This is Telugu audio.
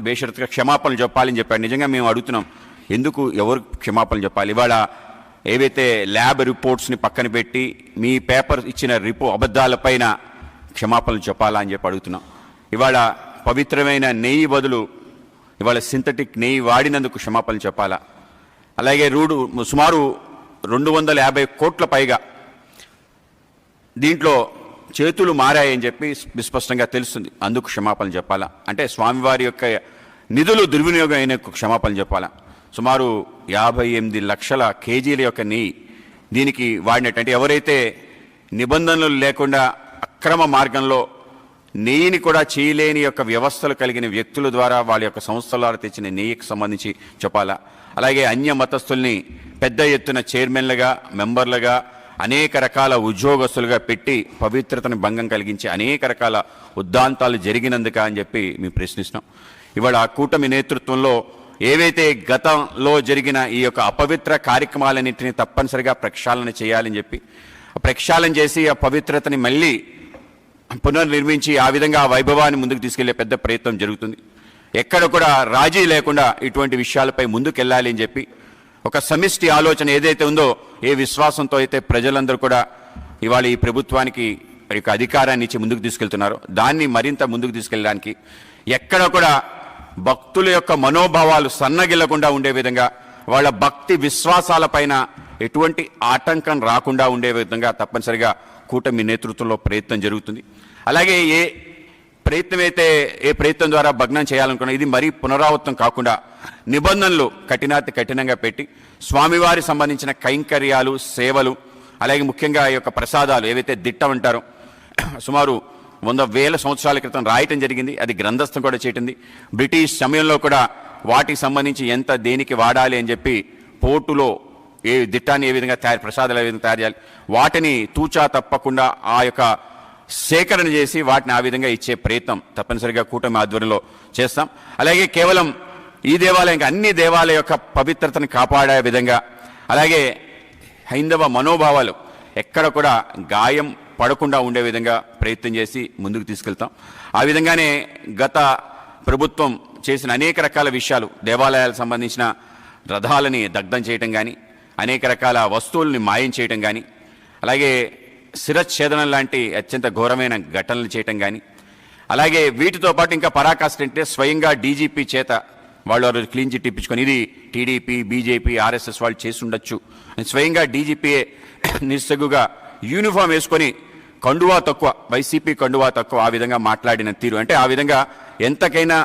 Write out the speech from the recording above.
బేషరతుగా క్షమాపణలు చెప్పాలని చెప్పాడు. నిజంగా మేము అడుగుతున్నాం, ఎందుకు ఎవరు క్షమాపణలు చెప్పాలి? ఇవాళ ఏవైతే ల్యాబ్ రిపోర్ట్స్ని పక్కన పెట్టి మీ పేపర్ ఇచ్చిన అబద్ధాలపైన క్షమాపణలు చెప్పాలా అని చెప్పి అడుగుతున్నాం. ఇవాళ పవిత్రమైన నెయ్యి బదులు ఇవాళ సింథటిక్ నెయ్యి వాడినందుకు క్షమాపణలు చెప్పాలా? అలాగే సుమారు 250 కోట్ల పైగా దీంట్లో చేతులు మారాయని చెప్పి విస్పష్టంగా తెలుస్తుంది, అందుకు క్షమాపణలు చెప్పాలా? అంటే స్వామివారి యొక్క నిధులు దుర్వినియోగం అయిన క్షమాపణలు చెప్పాలా? సుమారు 58 లక్షల కేజీల యొక్క నెయ్యి దీనికి వాడినట్టు, ఎవరైతే నిబంధనలు లేకుండా అక్రమ మార్గంలో నెయ్యిని కూడా చేయలేని యొక్క వ్యవస్థలు కలిగిన వ్యక్తుల ద్వారా వాళ్ళ యొక్క సంస్థల ద్వారా తెచ్చిన నెయ్యికి సంబంధించి చెప్పాలా? అలాగే అన్య మతస్థుల్ని పెద్ద ఎత్తున చైర్మన్లుగా, మెంబర్లుగా, అనేక రకాల ఉద్యోగస్తులుగా పెట్టి పవిత్రతను భంగం కలిగించి అనేక రకాల ఉద్దాంతాలు జరిగినందుక అని చెప్పి మేము ప్రశ్నిస్తున్నాం. ఇవాళ కూటమి నేతృత్వంలో ఏవైతే గతంలో జరిగిన ఈ యొక్క అపవిత్ర కార్యక్రమాలన్నింటినీ తప్పనిసరిగా ప్రక్షాళన చేయాలని చెప్పి ప్రక్షాళన చేసి ఆ పవిత్రతని మళ్ళీ పునర్నిర్మించి ఆ విధంగా ఆ వైభవాన్ని ముందుకు తీసుకెళ్లే పెద్ద ప్రయత్నం జరుగుతుంది. ఎక్కడ కూడా రాజీ లేకుండా ఇటువంటి విషయాలపై ముందుకెళ్ళాలి అని చెప్పి ఒక సమిష్టి ఆలోచన ఏదైతే ఉందో, ఏ విశ్వాసంతో అయితే ప్రజలందరూ కూడా ఇవాళ ఈ ప్రభుత్వానికి అధికారాన్ని ఇచ్చి ముందుకు తీసుకెళ్తున్నారో దాన్ని మరింత ముందుకు తీసుకెళ్ళడానికి ఎక్కడ కూడా భక్తుల యొక్క మనోభావాలు సన్నగిల్లకుండా ఉండే విధంగా, వాళ్ళ భక్తి విశ్వాసాలపైన ఎటువంటి ఆటంకం రాకుండా ఉండే విధంగా తప్పనిసరిగా కూటమి నేతృత్వంలో ప్రయత్నం జరుగుతుంది. అలాగే ఏ ప్రయత్నం ద్వారా భగ్నం చేయాలనుకున్నా ఇది మరీ పునరావృతం కాకుండా నిబంధనలు కఠినంగా పెట్టి స్వామివారి సంబంధించిన కైంకర్యాలు, సేవలు, అలాగే ముఖ్యంగా ఈ యొక్క ప్రసాదాలు ఏవైతే దిట్టం అంటారో సుమారు 100,000 సంవత్సరాల క్రితం రాయటం జరిగింది. అది గ్రంథస్థం కూడా చేయటంది. బ్రిటిష్ సమయంలో కూడా వాటికి సంబంధించి ఎంత దేనికి వాడాలి అని చెప్పి పోర్టులో ఏ దిట్టాన్ని ఏ విధంగా ప్రసాదాలు ఏ విధంగా తయారు చేయాలి, వాటిని తూచా తప్పకుండా ఆ యొక్క సేకరణ చేసి వాటిని ఆ విధంగా ఇచ్చే ప్రయత్నం తప్పనిసరిగా కూటమి ఆధ్వర్యంలో చేస్తాం. అలాగే కేవలం ఈ దేవాలయం అన్ని దేవాలయ యొక్క పవిత్రతను కాపాడే విధంగా, అలాగే హైందవ మనోభావాలు ఎక్కడ కూడా గాయం పడకుండా ఉండే విధంగా ప్రయత్నం చేసి ముందుకు తీసుకెళ్తాం. ఆ విధంగానే గత ప్రభుత్వం చేసిన అనేక రకాల విషయాలు, దేవాలయాలకు సంబంధించిన రథాలని దగ్ధం చేయటం కానీ, అనేక రకాల వస్తువుల్ని మాయం చేయటం కానీ, అలాగే శిరచ్ఛేదనం లాంటి అత్యంత ఘోరమైన ఘటనలు చేయటం కానీ, అలాగే వీటితో పాటు ఇంకా పరాకాష్ట అంటే స్వయంగా డీజీపీ చేత వాళ్ళు క్లీన్ చిట్ ఇప్పించుకొని ఇది టీడీపీ, బీజేపీ, ఆర్ఎస్ఎస్ వాళ్ళు చేసి ఉండొచ్చు అని స్వయంగా డీజీపీఏ నిస్సగ్గుగా యూనిఫామ్ వేసుకొని కండువా తక్కువ, వైసీపీ కండువా తక్కువ ఆ విధంగా మాట్లాడిన తీరు అంటే ఆ విధంగా ఎంతకైనా